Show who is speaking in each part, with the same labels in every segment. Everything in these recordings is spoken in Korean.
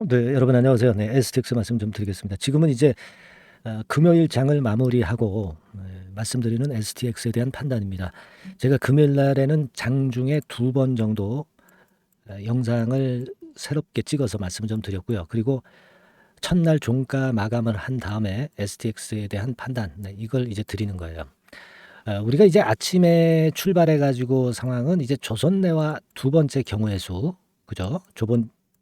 Speaker 1: 네, 여러분 안녕하세요. 네, STX 말씀 좀 드리겠습니다. 지금은 이제 금요일 장을 마무리하고 말씀드리는 STX에 대한 판단입니다. 제가 금요일 날에는 장중에 2번 정도 영상을 새롭게 찍어서 말씀을 좀 드렸고요. 그리고 첫날 종가 마감을 한 다음에 STX에 대한 판단, 이걸 이제 드리는 거예요. 우리가 이제 아침에 출발해 가지고 상황은 이제 조선내와 두 번째 경우의 수, 그죠?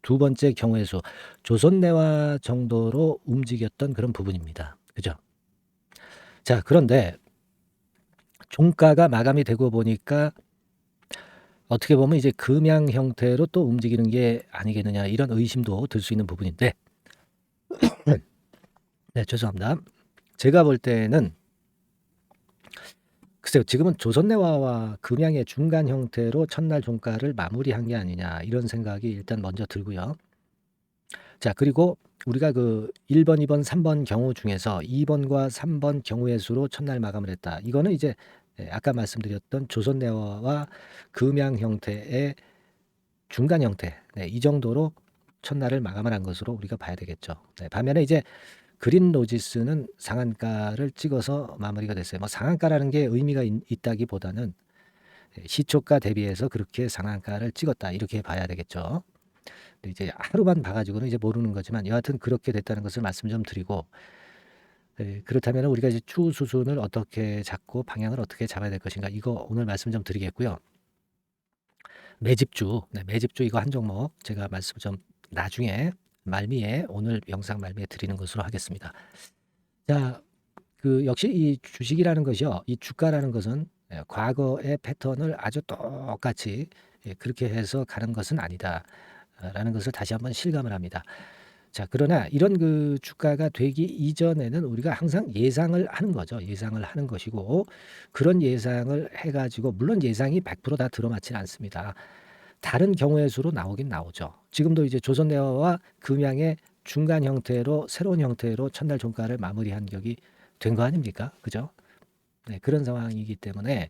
Speaker 1: 두 번째 경우의 수, 조선내와 정도로 움직였던 그런 부분입니다. 그죠? 자, 그런데 종가가 마감이 되고 보니까 어떻게 보면 이제 금양 형태로 또 움직이는 게 아니겠느냐, 이런 의심도 들 수 있는 부분인데, 네, 죄송합니다. 제가 볼 때는 글쎄요, 지금은 조선내화와 금양의 중간 형태로 첫날 종가를 마무리한 게 아니냐, 이런 생각이 일단 먼저 들고요. 자, 그리고 우리가 그 1번, 2번, 3번 경우 중에서 2번과 3번 경우의 수로 첫날 마감을 했다. 이거는 이제 아까 말씀드렸던 조선내화와 금양 형태의 중간 형태, 이 정도로 첫날을 마감을 한 것으로 우리가 봐야 되겠죠. 반면에 이제 그린 로지스는 상한가를 찍어서 마무리가 됐어요. 뭐 상한가라는 게 의미가 있다기보다는 시초가 대비해서 그렇게 상한가를 찍었다, 이렇게 봐야 되겠죠. 근데 이제 하루만 봐가지고는 이제 모르는 거지만 여하튼 그렇게 됐다는 것을 말씀 좀 드리고, 그렇다면 우리가 이제 추후 수순을 어떻게 잡고 방향을 어떻게 잡아야 될 것인가, 이거 오늘 말씀 좀 드리겠고요. 매집주 이거 한 종목 제가 말씀 좀 나중에 말미에, 오늘 영상 말미에 드리는 것으로 하겠습니다. 자, 그 역시 이 주식이라는 것이요, 이 주가라는 것은 과거의 패턴을 아주 똑같이 그렇게 해서 가는 것은 아니다, 라는 것을 다시 한번 실감을 합니다. 자, 그러나 이런 그 주가가 되기 이전에는 우리가 항상 예상을 하는 거죠. 예상을 하는 것이고, 그런 예상을 해가지고, 물론 예상이 100%다 들어맞지는 않습니다. 다른 경우의 수로 나오긴 나오죠. 지금도 이제 조선내화와 금양의 중간 형태로, 새로운 형태로 첫날 종가를 마무리한 격이 된 거 아닙니까? 그죠? 네, 그런 상황이기 때문에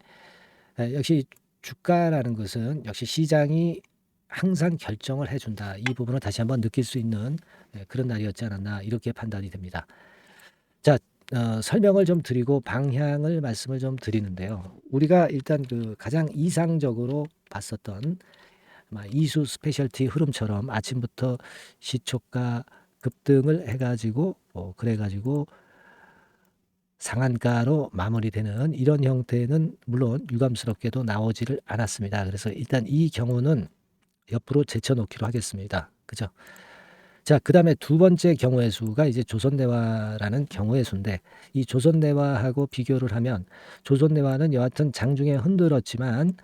Speaker 1: 역시 주가라는 것은 역시 시장이 항상 결정을 해준다. 이 부분을 다시 한번 느낄 수 있는 그런 날이었지 않았나, 이렇게 판단이 됩니다. 자, 설명을 좀 드리고 방향을 말씀을 좀 드리는데요. 우리가 일단 그 가장 이상적으로 봤었던 이수 스페셜티 흐름처럼 아침부터 시초가 급등을 해가지고 그래가지고 상한가로 마무리되는 이런 형태는 물론 유감스럽게도 나오지를 않았습니다. 그래서 일단 이 경우는 옆으로 제쳐놓기로 하겠습니다. 그죠? 자, 그 다음에 두 번째 경우의 수가 이제 조선내화라는 경우의 수인데, 이 조선내화하고 비교를 하면 조선내화는 여하튼 장중에 흔들었지만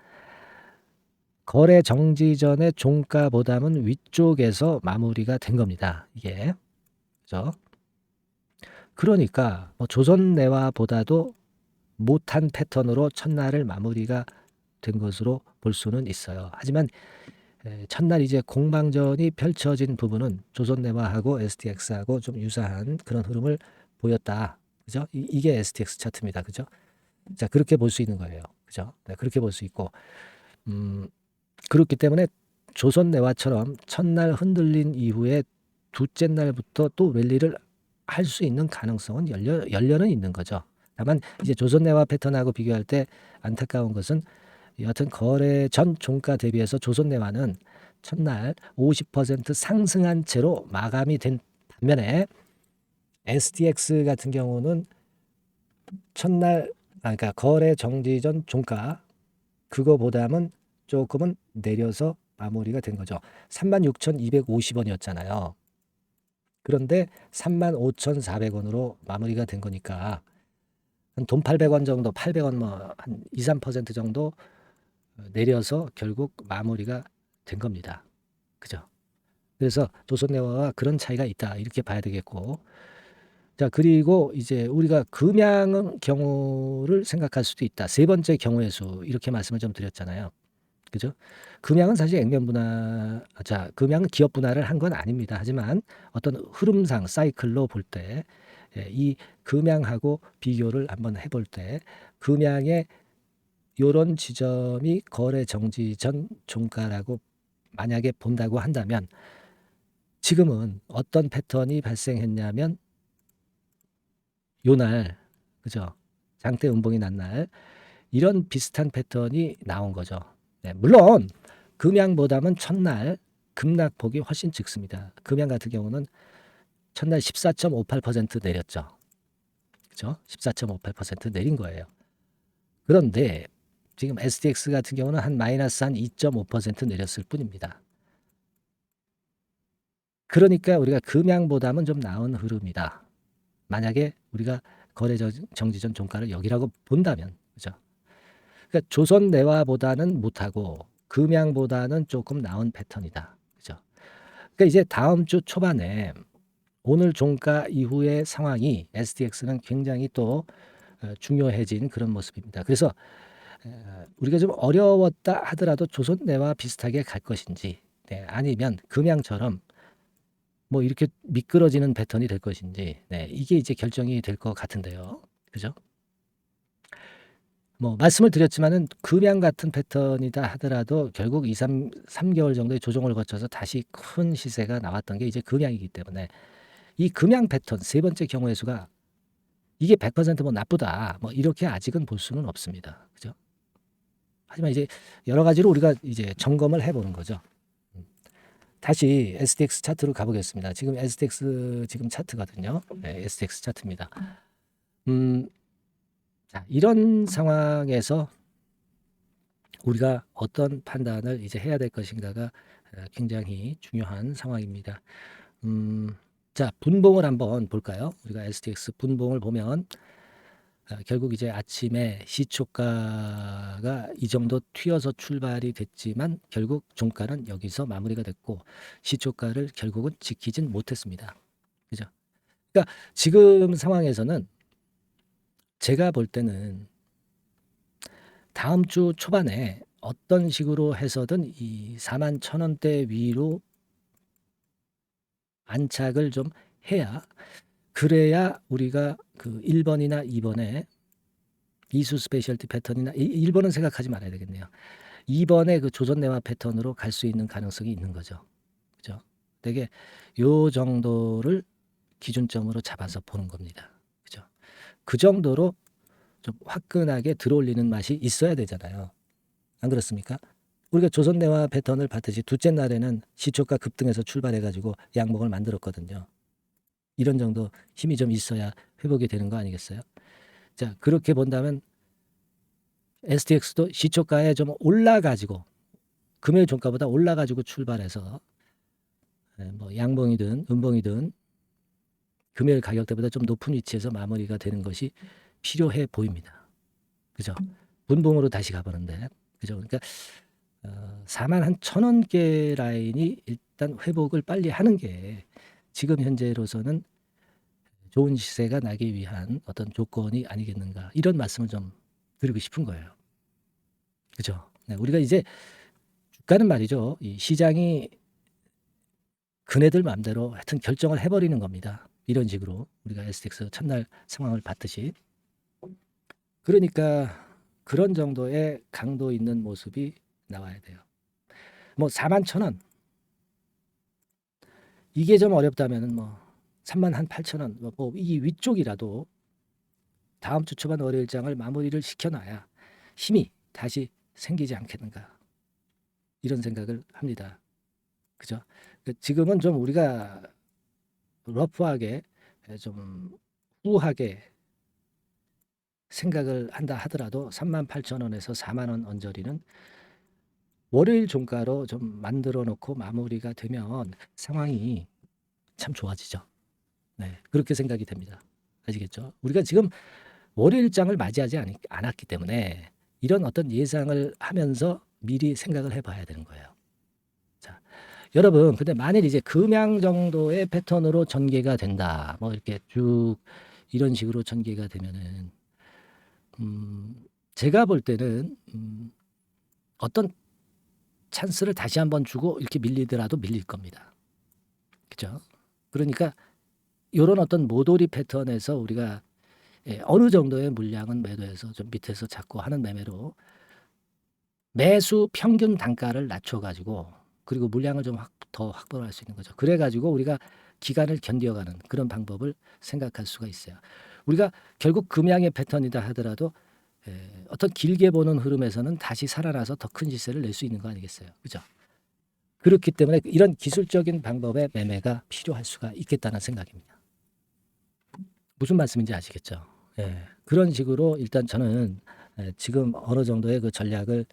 Speaker 1: 거래 정지 전의 종가보다는 위쪽에서 마무리가 된 겁니다. 이게. 그죠? 그러니까 뭐 조선내화보다도 못한 패턴으로 첫날을 마무리가 된 것으로 볼 수는 있어요. 하지만 첫날 이제 공방전이 펼쳐진 부분은 조선내화하고 STX하고 좀 유사한 그런 흐름을 보였다. 그죠? 이게 STX 차트입니다. 그죠? 자, 그렇게 볼 수 있는 거예요. 그죠? 네, 그렇게 볼 수 있고, 음, 그렇기 때문에 조선내화처럼 첫날 흔들린 이후에 둘째 날부터 또 랠리를 할 수 있는 가능성은 열려는 있는 거죠. 다만 이제 조선내화 패턴하고 비교할 때 안타까운 것은 여하튼 거래 전 종가 대비해서 조선내화는 첫날 50% 상승한 채로 마감이 된 반면에 STX 같은 경우는 첫날 그러니까 거래 정지 전 종가 그거보다는 조금은 내려서 마무리가 된 거죠. 36,250원이었잖아요. 그런데 35,400원으로 마무리가 된 거니까 한 돈 800원 정도, 800원 뭐 한 2, 3% 정도 내려서 결국 마무리가 된 겁니다. 그죠? 그래서 조선내화와 그런 차이가 있다, 이렇게 봐야 되겠고, 자, 그리고 이제 우리가 금양 경우를 생각할 수도 있다. 세 번째 경우의 수, 이렇게 말씀을 좀 드렸잖아요. 그죠? 금양은 사실 금양은 기업 분할을 한 건 아닙니다. 하지만 어떤 흐름상 사이클로 볼 때, 이 금양하고 비교를 한번 해볼 때, 금양의 요런 지점이 거래 정지 전 종가라고 만약에 본다고 한다면, 지금은 어떤 패턴이 발생했냐면 요날, 그죠? 장대 음봉이 난 날 이런 비슷한 패턴이 나온 거죠. 네, 물론 금양보다는 첫날 급락폭이 훨씬 적습니다. 금양 같은 경우는 첫날 14.58% 내렸죠. 그죠? 14.58% 내린 거예요. 그런데 지금 SDX 같은 경우는 한 마이너스 한 2.5% 내렸을 뿐입니다. 그러니까 우리가 금양보다는 좀 나은 흐름이다. 만약에 우리가 거래 정지 전 종가를 여기라고 본다면, 그죠? 그러니까 조선 내화보다는 못하고 금양보다는 조금 나은 패턴이다. 그죠? 그러니까 이제 다음 주 초반에 오늘 종가 이후의 상황이 SDX는 굉장히 또 중요해진 그런 모습입니다. 그래서 우리가 좀 어려웠다 하더라도 조선 내와 비슷하게 갈 것인지, 네, 아니면 금양처럼 뭐 이렇게 미끄러지는 패턴이 될 것인지, 네, 이게 이제 결정이 될 것 같은데요. 그죠? 뭐 말씀을 드렸지만은 금양 같은 패턴이다 하더라도 결국 3개월 정도의 조정을 거쳐서 다시 큰 시세가 나왔던 게 이제 금양이기 때문에 이 금양 패턴 세 번째 경우의 수가 이게 100%뭐 나쁘다 뭐 이렇게 아직은 볼 수는 없습니다. 그죠? 하지만 이제 여러 가지로 우리가 이제 점검을 해보는 거죠. 다시 SDX 차트로 가보겠습니다. 지금 SDX 지금 차트거든요. 네, SDX 차트입니다. 자, 이런 상황에서 우리가 어떤 판단을 이제 해야 될 것인가가 굉장히 중요한 상황입니다. 자, 분봉을 한번 볼까요? 우리가 SDX 분봉을 보면 결국 이제 아침에 시초가가 이 정도 튀어서 출발이 됐지만 결국 종가는 여기서 마무리가 됐고 시초가를 결국은 지키진 못했습니다. 그죠? 그러니까 지금 상황에서는 제가 볼 때는 다음 주 초반에 어떤 식으로 해서든 이 41,000원대 위로 안착을 좀 해야 그래야 우리가 그 1번이나 2번에 이수 스페셜티 패턴이나 1번은 생각하지 말아야 되겠네요. 2번의 그 조선내화 패턴으로 갈 수 있는 가능성이 있는 거죠. 그죠? 되게 요 정도를 기준점으로 잡아서 보는 겁니다. 그죠? 그 정도로 좀 화끈하게 들어올리는 맛이 있어야 되잖아요. 안 그렇습니까? 우리가 조선내화 패턴을 봤듯이 둘째 날에는 시초가 급등해서 출발해가지고 양봉을 만들었거든요. 이런 정도 힘이 좀 있어야 회복이 되는 거 아니겠어요? 자, 그렇게 본다면 STX도 시초가에 좀 올라가지고 금요일 종가보다 올라가지고 출발해서 뭐 양봉이든 음봉이든 금요일 가격대보다 좀 높은 위치에서 마무리가 되는 것이 필요해 보입니다. 그죠? 분봉으로 다시 가보는데, 그죠? 그러니까 41,000원대 라인이 일단 회복을 빨리 하는 게 지금 현재로서는 좋은 시세가 나기 위한 어떤 조건이 아니겠는가 이런 말씀을 좀 드리고 싶은 거예요. 그죠? 네, 우리가 이제 주가는 말이죠. 이 시장이 그네들 마음대로 하여튼 결정을 해버리는 겁니다. 이런 식으로 우리가 STX 첫날 상황을 봤듯이. 그러니까 그런 정도의 강도 있는 모습이 나와야 돼요. 뭐 41,000원 이게 좀 어렵다면은 뭐 38,000원 뭐 이 위쪽이라도 다음 주 초반 월요일장을 마무리를 시켜놔야 힘이 다시 생기지 않겠는가 이런 생각을 합니다. 그죠? 지금은 좀 우리가 러프하게 좀 후하게 생각을 한다 하더라도 38,000원에서 4만원 언저리는 월요일 종가로 좀 만들어 놓고 마무리가 되면 상황이 참 좋아지죠. 네, 그렇게 생각이 됩니다. 아시겠죠? 우리가 지금 월요일장을 맞이하지 않았기 때문에 이런 어떤 예상을 하면서 미리 생각을 해봐야 되는 거예요. 자, 여러분, 근데 만일 이제 금양 정도의 패턴으로 전개가 된다, 뭐 이렇게 쭉 이런 식으로 전개가 되면은, 제가 볼 때는 어떤 찬스를 다시 한번 주고 이렇게 밀리더라도 밀릴 겁니다. 그죠? 그러니까 이런 어떤 모도리 패턴에서 우리가 어느 정도의 물량은 매도해서 좀 밑에서 잡고 하는 매매로 매수 평균 단가를 낮춰가지고 그리고 물량을 좀 더 확보를 할 수 있는 거죠. 그래 가지고 우리가 기간을 견뎌가는 그런 방법을 생각할 수가 있어요. 우리가 결국 금양의 패턴이다 하더라도 어떤 길게 보는 흐름에서는 다시 살아나서 더 큰 시세를 낼 수 있는 거 아니겠어요. 그죠? 그렇기 때문에 이런 기술적인 방법의 매매가 필요할 수가 있겠다는 생각입니다. 무슨 말씀인지 아시겠죠? 그런 식으로 일단 저는 지금 어느 정도의 그 전략을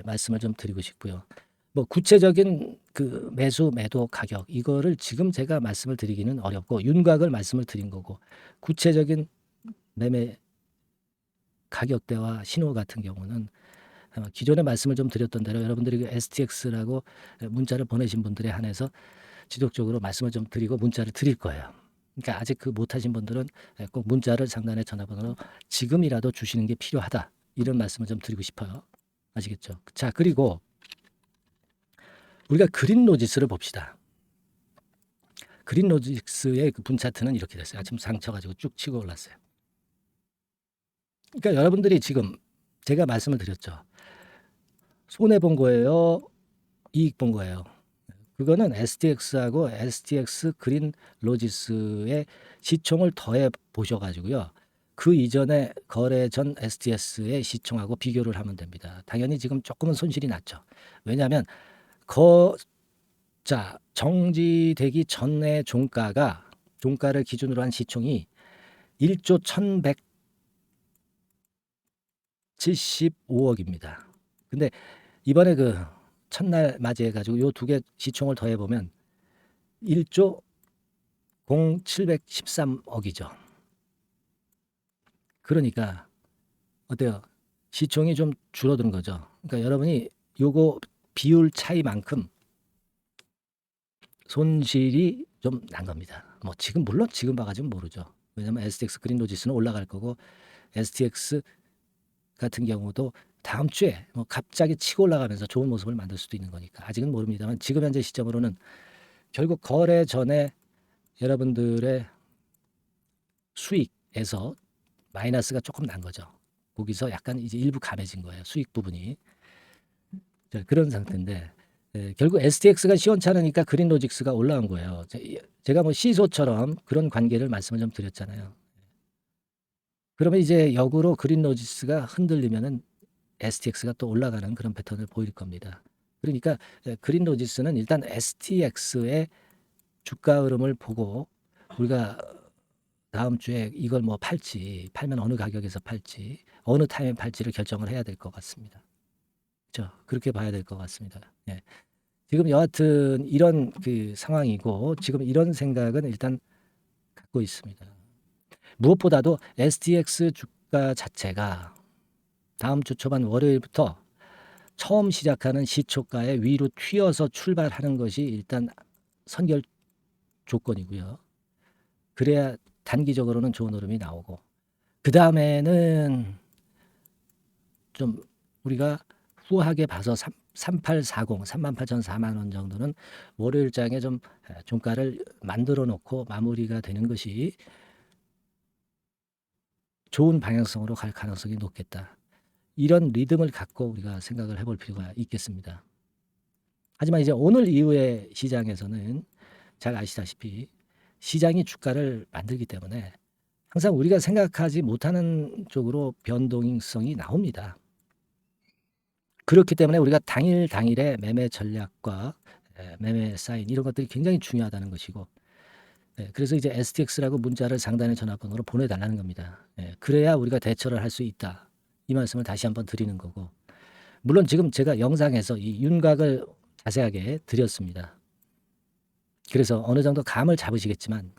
Speaker 1: 말씀을 좀 드리고 싶고요. 뭐 구체적인 그 매수 매도 가격 이거를 지금 제가 말씀을 드리기는 어렵고 윤곽을 말씀을 드린 거고 구체적인 매매 가격대와 신호 같은 경우는 기존에 말씀을 좀 드렸던 대로 여러분들이 그 STX라고 문자를 보내신 분들에 한해서 지속적으로 말씀을 좀 드리고 문자를 드릴 거예요. 그러니까 아직 그 못하신 분들은 꼭 문자를 상단의 전화번호로 지금이라도 주시는 게 필요하다. 이런 말씀을 좀 드리고 싶어요. 아시겠죠? 자, 그리고 우리가 그린로지스를 봅시다. 그린로지스의 그 분 차트는 이렇게 됐어요. 아침 상쳐가지고 쭉 치고 올랐어요. 그러니까 여러분들이 지금 제가 말씀을 드렸죠. 손해 본 거예요? 이익 본 거예요? 그거는 STX하고 STX 그린 로지스의 시총을 더해 보셔가지고요. 그 이전에 거래 전 STS의 시총하고 비교를 하면 됩니다. 당연히 지금 조금은 손실이 났죠. 왜냐하면 정지되기 전에 종가를 기준으로 한 시총이 1조 1175억입니다. 근데 이번에 그 첫날 맞이해 가지고 요 두 개 시총을 더해 보면 1조 0713억이죠. 그러니까 어때요? 시총이 좀 줄어든 거죠. 그러니까 여러분이 요거 비율 차이만큼 손실이 좀 난 겁니다. 뭐 지금 물론 지금 봐가지고 모르죠. 왜냐면 STX 그린로지스는 올라갈 거고 STX 같은 경우도 다음 주에 뭐 갑자기 치고 올라가면서 좋은 모습을 만들 수도 있는 거니까 아직은 모릅니다만 지금 현재 시점으로는 결국 거래 전에 여러분들의 수익에서 마이너스가 조금 난 거죠. 거기서 약간 이제 일부 감해진 거예요. 수익 부분이. 자, 그런 상태인데 결국 STX가 시원찮으니까 그린로직스가 올라온 거예요. 제가 뭐 시소처럼 그런 관계를 말씀을 좀 드렸잖아요. 그러면 이제 역으로 그린로직스가 흔들리면은 STX가 또 올라가는 그런 패턴을 보일 겁니다. 그러니까 그린로지스는 일단 STX의 주가 흐름을 보고 우리가 다음 주에 이걸 뭐 팔면 어느 가격에서 팔지, 어느 타임에 팔지를 결정을 해야 될 것 같습니다. 그렇죠? 그렇게 봐야 될 것 같습니다. 예. 지금 여하튼 이런 그 상황이고 지금 이런 생각은 일단 갖고 있습니다. 무엇보다도 STX 주가 자체가 다음 주 초반 월요일부터 처음 시작하는 시초가에 위로 튀어서 출발하는 것이 일단 선결 조건이고요. 그래야 단기적으로는 좋은 흐름이 나오고 그 다음에는 좀 우리가 후하게 봐서 3840, 38,400원 정도는 월요일장에 좀 종가를 만들어 놓고 마무리가 되는 것이 좋은 방향성으로 갈 가능성이 높겠다. 이런 리듬을 갖고 우리가 생각을 해볼 필요가 있겠습니다. 하지만 이제 오늘 이후의 시장에서는 잘 아시다시피 시장이 주가를 만들기 때문에 항상 우리가 생각하지 못하는 쪽으로 변동성이 나옵니다. 그렇기 때문에 우리가 당일의 매매 전략과 매매 사인 이런 것들이 굉장히 중요하다는 것이고 그래서 이제 STX라고 문자를 상단의 전화번호로 보내달라는 겁니다. 그래야 우리가 대처를 할 수 있다. 이 말씀을 다시 한번 드리는 거고 물론 지금 제가 영상에서 이 윤곽을 자세하게 드렸습니다. 그래서 어느 정도 감을 잡으시겠지만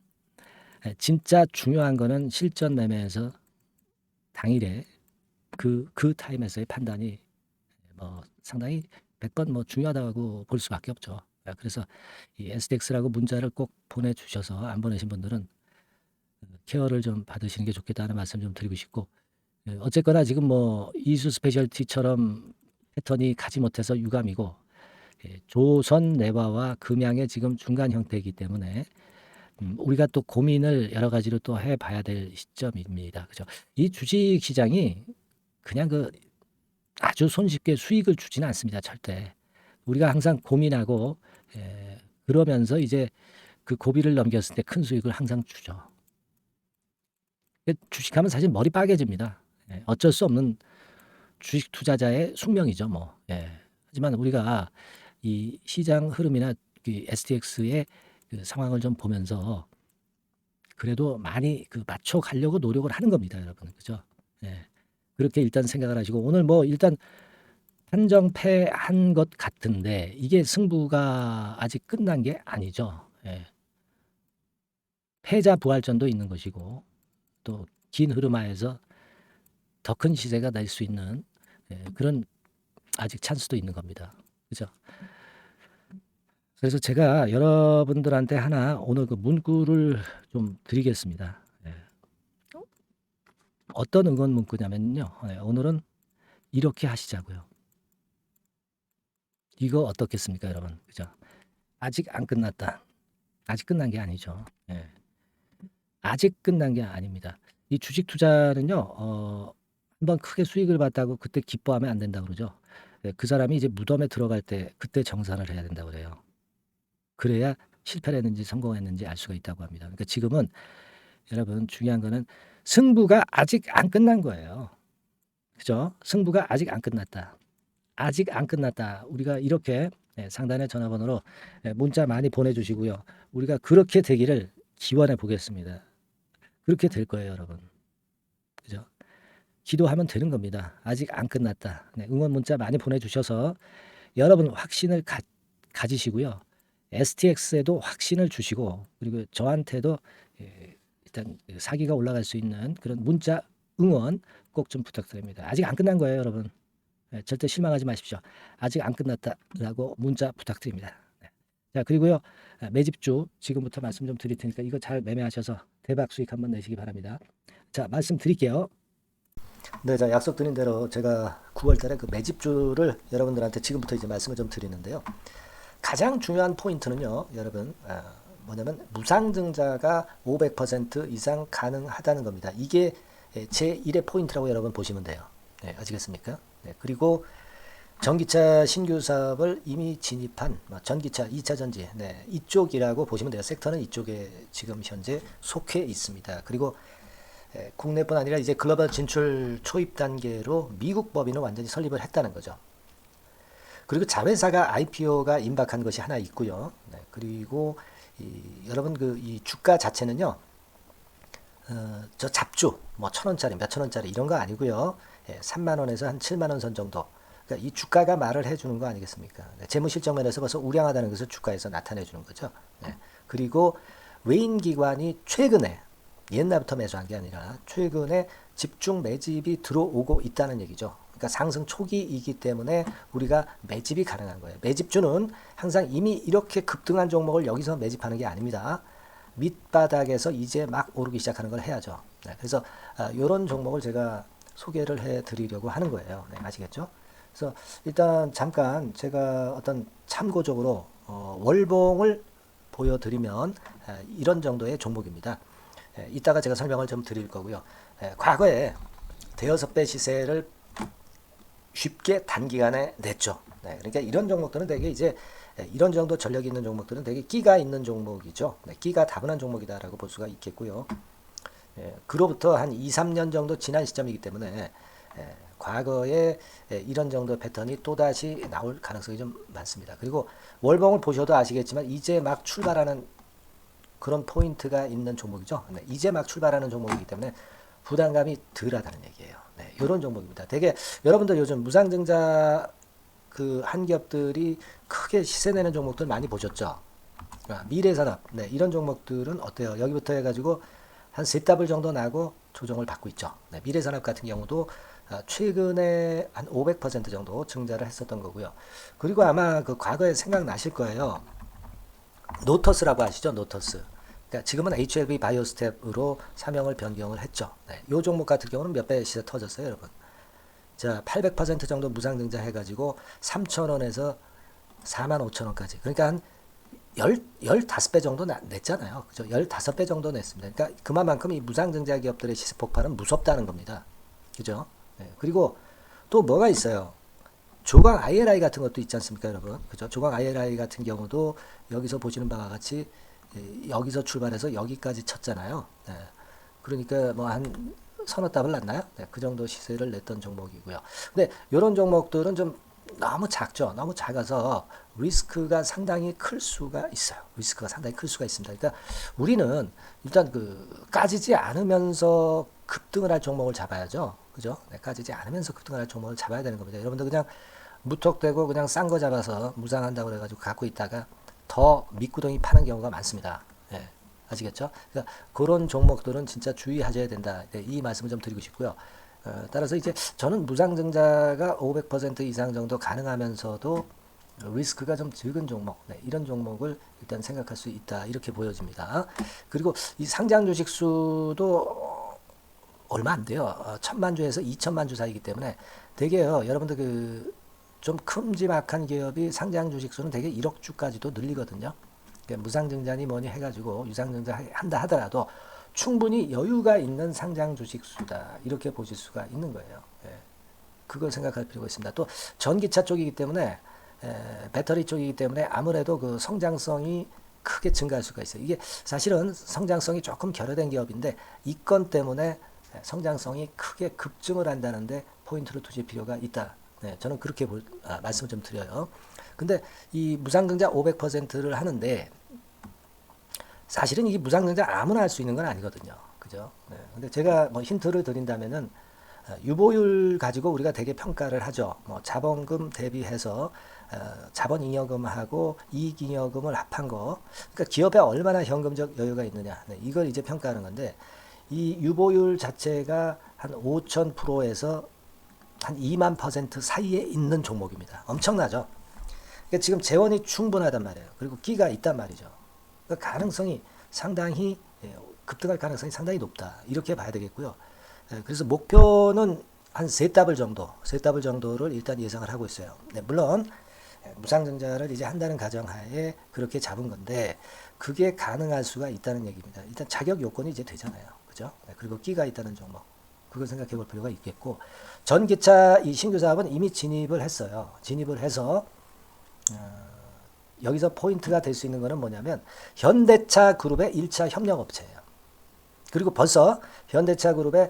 Speaker 1: 진짜 중요한 거는 실전 매매에서 당일에 그 타임에서의 판단이 뭐 상당히 100번 뭐 중요하다고 볼 수밖에 없죠. 그래서 이 STX라고 문자를 꼭 보내주셔서 안 보내신 분들은 케어를 좀 받으시는 게 좋겠다는 말씀 좀 드리고 싶고 어쨌거나 지금 뭐 이수 스페셜티처럼 패턴이 가지 못해서 유감이고 조선 내화와 금양의 지금 중간 형태이기 때문에 우리가 또 고민을 여러 가지로 또 해봐야 될 시점입니다. 그죠? 이 주식 시장이 그냥 그 아주 손쉽게 수익을 주지는 않습니다. 절대. 우리가 항상 고민하고 그러면서 이제 그 고비를 넘겼을 때 큰 수익을 항상 주죠. 주식하면 사실 머리 빠개집니다. 어쩔 수 없는 주식 투자자의 숙명이죠, 뭐. 하지만 우리가 이 시장 흐름이나 그 STX의 그 상황을 좀 보면서 그래도 많이 그 맞춰 가려고 노력을 하는 겁니다, 여러분. 그죠? 그렇게 일단 생각을 하시고 오늘 뭐 일단 한정패한 것 같은데 이게 승부가 아직 끝난 게 아니죠. 패자 부활전도 있는 것이고 또 긴 흐름 하에서 더 큰 시세가 날 수 있는 그런 아직 찬스도 있는 겁니다. 그죠? 그래서 제가 여러분들한테 하나 오늘 그 문구를 좀 드리겠습니다. 어떤 응원 문구냐면요. 오늘은 이렇게 하시자고요. 이거 어떻겠습니까, 여러분? 그죠? 아직 안 끝났다. 아직 끝난 게 아니죠. 아직 끝난 게 아닙니다. 이 주식 투자는요, 한번 크게 수익을 봤다고 그때 기뻐하면 안 된다고 그러죠. 그 사람이 이제 무덤에 들어갈 때 그때 정산을 해야 된다고 그래요. 그래야 실패를 했는지 성공했는지 알 수가 있다고 합니다. 그러니까 지금은 여러분 중요한 거는 승부가 아직 안 끝난 거예요. 그죠? 승부가 아직 안 끝났다. 아직 안 끝났다. 우리가 이렇게 상단의 전화번호로 문자 많이 보내주시고요. 우리가 그렇게 되기를 기원해 보겠습니다. 그렇게 될 거예요, 여러분. 그죠? 기도하면 되는 겁니다. 아직 안 끝났다. 응원 문자 많이 보내주셔서 여러분 확신을 가지시고요. STX에도 확신을 주시고 그리고 저한테도 일단 사기가 올라갈 수 있는 그런 문자 응원 꼭 좀 부탁드립니다. 아직 안 끝난 거예요, 여러분. 절대 실망하지 마십시오. 아직 안 끝났다라고 문자 부탁드립니다. 자, 그리고요. 매집주 지금부터 말씀 좀 드릴 테니까 이거 잘 매매하셔서 대박 수익 한번 내시기 바랍니다. 자, 말씀 드릴게요. 네, 자, 약속드린 대로 제가 9월 달에 그 매집주를 여러분들한테 지금부터 이제 말씀을 좀 드리는데요. 가장 중요한 포인트는요, 여러분, 뭐냐면 무상증자가 500% 이상 가능하다는 겁니다. 이게 제1의 포인트라고 여러분 보시면 돼요. 아시겠습니까? 그리고 전기차 신규 사업을 이미 진입한 전기차 2차 전지 이쪽이라고 보시면 돼요. 섹터는 이쪽에 지금 현재 속해 있습니다. 그리고 국내뿐 아니라 이제 글로벌 진출 초입 단계로 미국 법인을 완전히 설립을 했다는 거죠. 그리고 자회사가 IPO가 임박한 것이 하나 있고요. 그리고 여러분 이 주가 자체는요. 저 잡주 뭐 1,000원짜리 몇천 원짜리 이런 거 아니고요. 3만 원에서 한 7만 원 선 정도. 그러니까 이 주가가 말을 해주는 거 아니겠습니까? 재무실적 면에서 벌써 우량하다는 것을 주가에서 나타내 주는 거죠. 그리고 외인 기관이 최근에 옛날부터 매수한 게 아니라 최근에 집중 매집이 들어오고 있다는 얘기죠. 그러니까 상승 초기이기 때문에 우리가 매집이 가능한 거예요. 매집주는 항상 이미 이렇게 급등한 종목을 여기서 매집하는 게 아닙니다. 밑바닥에서 이제 막 오르기 시작하는 걸 해야죠. 그래서 이런 종목을 제가 소개를 해드리려고 하는 거예요. 아시겠죠? 그래서 일단 잠깐 제가 어떤 참고적으로 월봉을 보여드리면 이런 정도의 종목입니다. 이따가 제가 설명을 좀 드릴 거고요. 과거에 대여섯 배 시세를 쉽게 단기간에 냈죠. 그러니까 이런 종목들은 되게 이제 이런 정도 전력이 있는 종목들은 되게 끼가 있는 종목이죠. 끼가 다분한 종목이다라고 볼 수가 있겠고요. 그로부터 한 2, 3년 정도 지난 시점이기 때문에 과거에 이런 정도 패턴이 또다시 나올 가능성이 좀 많습니다. 그리고 월봉을 보셔도 아시겠지만 이제 막 출발하는 그런 포인트가 있는 종목이죠. 이제 막 출발하는 종목이기 때문에 부담감이 덜하다는 얘기예요. 이런 종목입니다. 되게 여러분들 요즘 무상증자 그 한 기업들이 크게 시세 내는 종목들 많이 보셨죠? 미래산업 이런 종목들은 어때요? 여기부터 해가지고 한 3더블 정도 나고 조정을 받고 있죠. 미래산업 같은 경우도 최근에 한 500% 정도 증자를 했었던 거고요. 그리고 아마 그 과거에 생각나실 거예요. 노터스라고 아시죠? 노터스. 그러니까 지금은 HLB 바이오스텝으로 사명을 변경을 했죠. 이 종목 같은 경우는 몇 배 시세 터졌어요, 여러분. 자, 800% 정도 무상증자 해가지고 3,000원에서 45,000원까지. 그러니까 한 15배 정도 냈잖아요. 그죠? 15배 정도 냈습니다. 그러니까 그만큼 이 무상증자 기업들의 시세 폭발은 무섭다는 겁니다. 그죠? 그리고 또 뭐가 있어요? 조각 IRI 같은 것도 있지 않습니까, 여러분? 그죠? 조각 IRI 같은 경우도 여기서 보시는 바와 같이 여기서 출발해서 여기까지 쳤잖아요. 네. 그러니까 뭐 한 서너 답을 났나요? 네, 그 정도 시세를 냈던 종목이고요. 근데 이런 종목들은 좀 너무 작죠. 너무 작아서 리스크가 상당히 클 수가 있어요. 리스크가 상당히 클 수가 있습니다. 그러니까 우리는 일단 그 까지지 않으면서 급등을 할 종목을 잡아야죠. 그죠? 네, 까지지 않으면서 급등을 할 종목을 잡아야 되는 겁니다. 여러분들 그냥 무턱대고 그냥 싼 거 잡아서 무상한다고 그래가지고 갖고 있다가 더 밑구덩이 파는 경우가 많습니다. 예, 아시겠죠? 그러니까 그런 종목들은 진짜 주의하셔야 된다. 네, 이 말씀을 좀 드리고 싶고요. 따라서 이제 저는 무상증자가 500% 이상 정도 가능하면서도 리스크가 좀 적은 종목, 네, 이런 종목을 일단 생각할 수 있다. 이렇게 보여집니다. 그리고 이 상장 주식 수도 얼마 안 돼요. 1000만 주에서 2000만 주 사이기 때문에 되게요. 여러분들 그 좀 큼지막한 기업이 상장 주식 수는 되게 1억 주까지도 늘리거든요. 그러니까 무상증자니 뭐니 해가지고 유상증자 한다 하더라도 충분히 여유가 있는 상장 주식 수다. 이렇게 보실 수가 있는 거예요. 예. 그걸 생각할 필요가 있습니다. 또 전기차 쪽이기 때문에 배터리 쪽이기 때문에 아무래도 그 성장성이 크게 증가할 수가 있어요. 이게 사실은 성장성이 조금 결여된 기업인데 이 건 때문에 성장성이 크게 급증을 한다는데 포인트를 두실 필요가 있다. 네, 저는 그렇게 말씀을 좀 드려요. 근데 이 무상증자 500%를 하는데 사실은 이게 무상증자 아무나 할 수 있는 건 아니거든요. 그죠? 네, 근데 제가 뭐 힌트를 드린다면은 유보율 가지고 우리가 되게 평가를 하죠. 뭐 자본금 대비해서 자본잉여금하고 이익잉여금을 합한 거. 그러니까 기업에 얼마나 현금적 여유가 있느냐. 네, 이걸 이제 평가하는 건데 이 유보율 자체가 한 5000%에서 한 2만% 사이에 있는 종목입니다. 엄청나죠? 그러니까 지금 재원이 충분하단 말이에요. 그리고 끼가 있단 말이죠. 그러니까 가능성이 상당히 급등할 가능성이 상당히 높다. 이렇게 봐야 되겠고요. 그래서 목표는 한 세 답을 정도를 일단 예상을 하고 있어요. 네, 물론 무상증자를 이제 한다는 가정하에 그렇게 잡은 건데 그게 가능할 수가 있다는 얘기입니다. 일단 자격 요건이 이제 되잖아요. 그죠? 네, 그리고 끼가 있다는 종목. 그걸 생각해 볼 필요가 있겠고 전기차 이 신규 사업은 이미 진입을 했어요. 진입을 해서 여기서 포인트가 될 수 있는 거는 뭐냐면 현대차 그룹의 1차 협력업체예요. 그리고 벌써 현대차 그룹의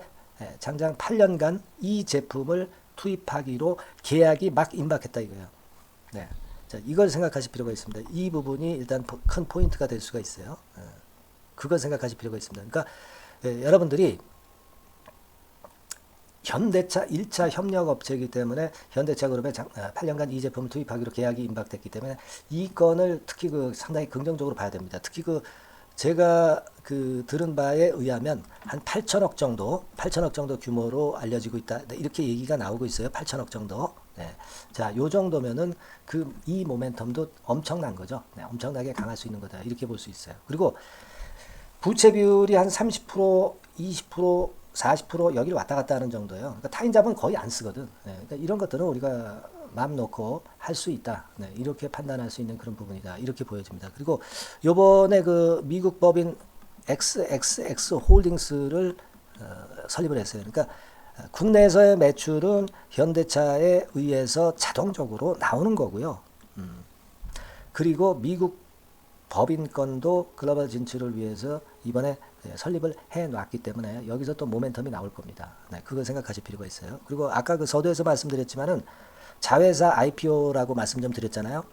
Speaker 1: 장장 8년간 이 제품을 투입하기로 계약이 막 임박했다 이거예요. 네. 자, 이걸 생각하실 필요가 있습니다. 이 부분이 일단 큰 포인트가 될 수가 있어요. 그걸 생각하실 필요가 있습니다. 그러니까 여러분들이 현대차 1차 협력업체이기 때문에 현대차 그룹에 8년간 이 제품을 투입하기로 계약이 임박됐기 때문에 이 건을 특히 그 상당히 긍정적으로 봐야 됩니다. 특히 그 제가 그 들은 바에 의하면 한 8천억 정도 규모로 알려지고 있다. 이렇게 얘기가 나오고 있어요. 8천억 정도. 네. 자, 요 정도면은 그 이 모멘텀도 엄청난 거죠. 네, 엄청나게 강할 수 있는 거다. 이렇게 볼 수 있어요. 그리고 부채 비율이 한 30%, 20%, 40% 여기를 왔다 갔다 하는 정도예요. 그러니까 타인자본 거의 안 쓰거든. 네, 그러니까 이런 것들은 우리가 마음 놓고 할 수 있다. 네, 이렇게 판단할 수 있는 그런 부분이다. 이렇게 보여집니다. 그리고 요번에 그 미국 법인 XXX 홀딩스를 설립을 했어요. 그러니까 국내에서의 매출은 현대차에 의해서 자동적으로 나오는 거고요. 그리고 미국 법인권도 글로벌 진출을 위해서 이번에 설립을 해놨기 때문에 여기서 또 모멘텀이 나올 겁니다. 네, 그걸 생각하실 필요가 있어요. 그리고 아까 그 서두에서 말씀드렸지만은 자회사 IPO라고 말씀 좀 드렸잖아요.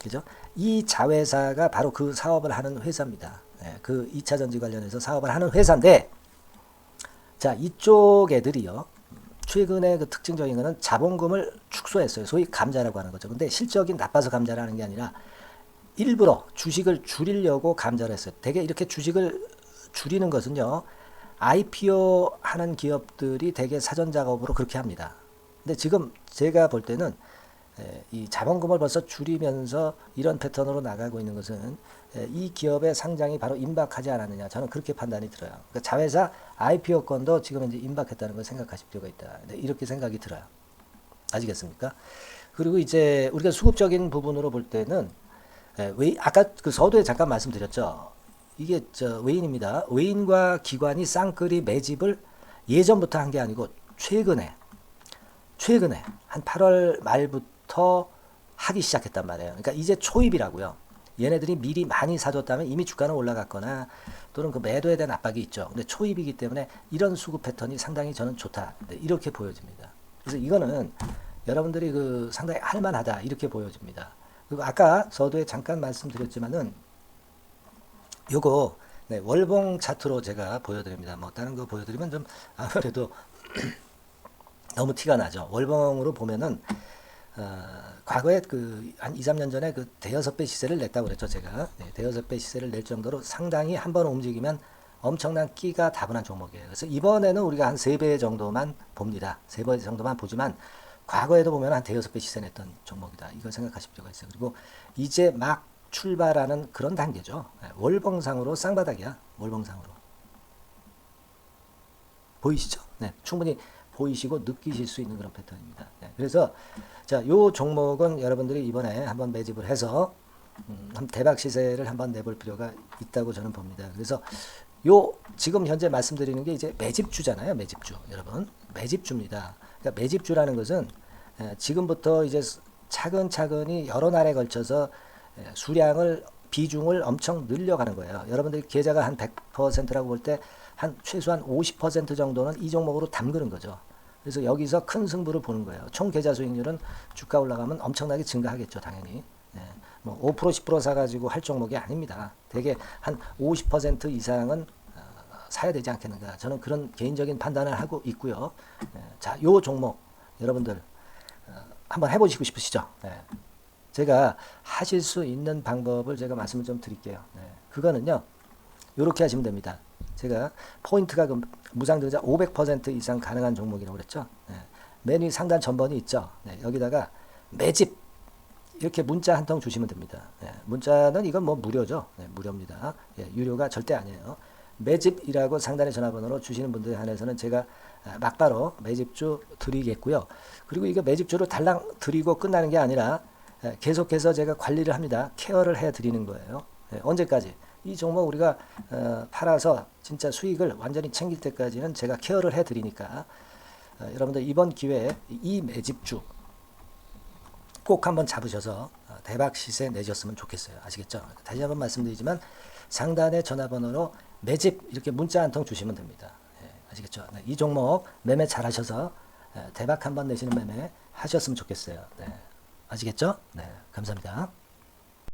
Speaker 1: 그죠? 이 자회사가 바로 그 사업을 하는 회사입니다. 네, 그 2차 전지 관련해서 사업을 하는 회사인데, 자, 이쪽 애들이요. 최근에 그 특징적인 거는 자본금을 축소했어요. 소위 감자라고 하는 거죠. 근데 실적이 나빠서 감자를 하는 게 아니라 일부러 주식을 줄이려고 감자를 했어요. 되게 이렇게 주식을 줄이는 것은요. IPO 하는 기업들이 되게 사전 작업으로 그렇게 합니다. 근데 지금 제가 볼 때는 이 자본금을 벌써 줄이면서 이런 패턴으로 나가고 있는 것은 이 기업의 상장이 바로 임박하지 않았느냐. 저는 그렇게 판단이 들어요. 그러니까 자회사 IPO권도 지금 이제 임박했다는 걸 생각하실 필요가 있다. 이렇게 생각이 들어요. 아시겠습니까? 그리고 이제 우리가 수급적인 부분으로 볼 때는 아까 그 서두에 잠깐 말씀드렸죠. 이게 외인입니다. 외인과 기관이 쌍끌이 매집을 예전부터 한 게 아니고 최근에 최근에 한 8월 말부터 하기 시작했단 말이에요. 그러니까 이제 초입이라고요. 얘네들이 미리 많이 사줬다면 이미 주가는 올라갔거나 또는 그 매도에 대한 압박이 있죠. 근데 초입이기 때문에 이런 수급 패턴이 상당히 저는 좋다. 이렇게 보여집니다. 그래서 이거는 여러분들이 그 상당히 할만하다. 이렇게 보여집니다. 그리고 아까 서두에 잠깐 말씀드렸지만은 요거 네, 월봉 차트로 제가 보여드립니다. 뭐 다른 거 보여드리면 좀 아무래도 너무 티가 나죠. 월봉으로 보면은 과거에 그 한 2, 3년 전에 그 대여섯 배 시세를 냈다고 그랬죠, 제가. 네, 대여섯 배 시세를 낼 정도로 상당히 한번 움직이면 엄청난 끼가 다분한 종목이에요. 그래서 이번에는 우리가 한 3배 정도만 봅니다. 3배 정도만 보지만 과거에도 보면 한 대여섯 배 시세 냈던 종목이다. 이걸 생각하실 필요가 있어요. 그리고 이제 막 출발하는 그런 단계죠. 네, 월봉상으로 쌍바닥이야. 월봉상으로. 보이시죠? 네, 충분히 보이시고 느끼실 수 있는 그런 패턴입니다. 네, 그래서 자, 요 종목은 여러분들이 이번에 한번 매집을 해서 대박 시세를 한번 내볼 필요가 있다고 저는 봅니다. 그래서 요 지금 현재 말씀드리는 게 이제 매집주잖아요. 매집주. 여러분, 매집주입니다. 그러니까 매집주라는 것은 지금부터 이제 차근차근히 여러 날에 걸쳐서 수량을 비중을 엄청 늘려가는 거예요. 여러분들 계좌가 한 100%라고 볼 때 한 최소한 50% 정도는 이 종목으로 담그는 거죠. 그래서 여기서 큰 승부를 보는 거예요. 총 계좌 수익률은 주가 올라가면 엄청나게 증가하겠죠, 당연히. 예, 뭐 5% 10% 사가지고 할 종목이 아닙니다. 대개 한 50% 이상은 사야 되지 않겠는가. 저는 그런 개인적인 판단을 하고 있고요. 예, 자, 요 종목 여러분들 한번 해보시고 싶으시죠? 예. 제가 하실 수 있는 방법을 제가 말씀을 좀 드릴게요. 네. 그거는요, 이렇게 하시면 됩니다. 제가 포인트가 무상증자 500% 이상 가능한 종목이라고 그랬죠. 네. 맨 위 상단 전번이 있죠. 네. 여기다가 매집 이렇게 문자 한 통 주시면 됩니다. 네. 문자는 이건 뭐 무료죠. 네. 무료입니다. 예, 유료가 절대 아니에요. 매집이라고 상단의 전화번호로 주시는 분들에 한해서는 제가 막바로 매집주 드리겠고요. 그리고 이거 매집주를 달랑 드리고 끝나는 게 아니라 계속해서 제가 관리를 합니다. 케어를 해드리는 거예요. 언제까지? 이 종목 우리가 팔아서 진짜 수익을 완전히 챙길 때까지는 제가 케어를 해드리니까 여러분들 이번 기회에 이 매집주 꼭 한번 잡으셔서 대박 시세 내셨으면 좋겠어요. 아시겠죠? 다시 한번 말씀드리지만 상단의 전화번호로 매집 이렇게 문자 한 통 주시면 됩니다. 아시겠죠? 네, 이 종목 매매 잘하셔서 대박 한번 내시는 매매 하셨으면 좋겠어요. 네. 아시겠죠? 네, 감사합니다.